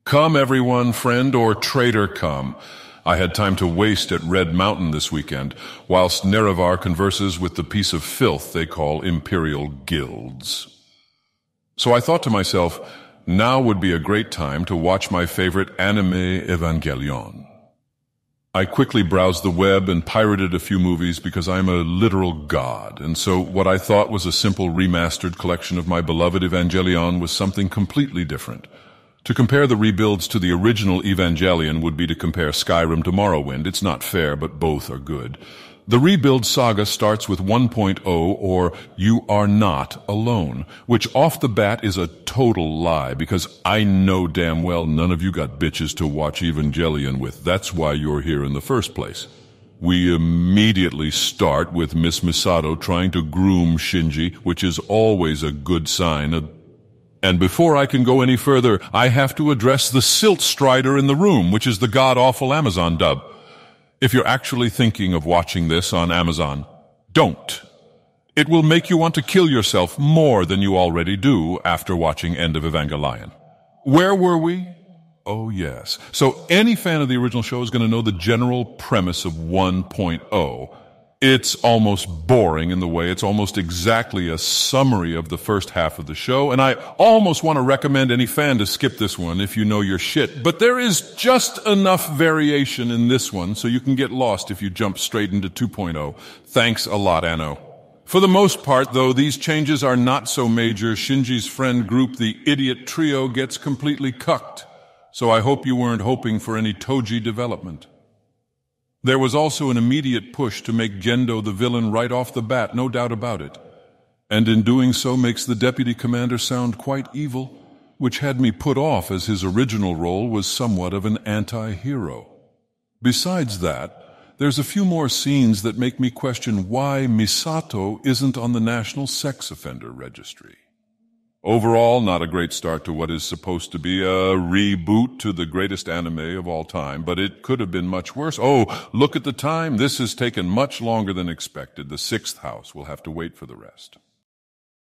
Come, everyone, friend or traitor, come. I had time to waste at Red Mountain this weekend, whilst Nerevar converses with the piece of filth they call imperial guilds. So I thought to myself, now would be a great time to watch my favorite anime, Evangelion. I quickly browsed the web and pirated a few movies because I'm a literal god, and so what I thought was a simple remastered collection of my beloved Evangelion was something completely different. To compare the rebuilds to the original Evangelion would be to compare Skyrim to Morrowind. It's not fair, but both are good. The rebuild saga starts with 1.0, or You Are Not Alone, which off the bat is a total lie, because I know damn well none of you got bitches to watch Evangelion with. That's why you're here in the first place. We immediately start with Miss Misato trying to groom Shinji, which is always a good sign. And before I can go any further, I have to address the silt strider in the room, which is the god-awful Amazon dub. If you're actually thinking of watching this on Amazon, don't. It will make you want to kill yourself more than you already do after watching End of Evangelion. Where were we? Oh, yes. So any fan of the original show is going to know the general premise of 1.0. It's almost boring in the way it's almost exactly a summary of the first half of the show, and I almost want to recommend any fan to skip this one if you know your shit. But there is just enough variation in this one so you can get lost if you jump straight into 2.0. Thanks a lot, Anno. For the most part, though, these changes are not so major. Shinji's friend group, the Idiot Trio, gets completely cucked. So I hope you weren't hoping for any Toji development. There was also an immediate push to make Gendo the villain right off the bat, no doubt about it. And in doing so makes the deputy commander sound quite evil, which had me put off as his original role was somewhat of an anti-hero. Besides that, there's a few more scenes that make me question why Misato isn't on the National Sex Offender Registry. Overall, not a great start to what is supposed to be a reboot to the greatest anime of all time, but it could have been much worse. Oh, look at the time. This has taken much longer than expected. The sixth house will have to wait for the rest.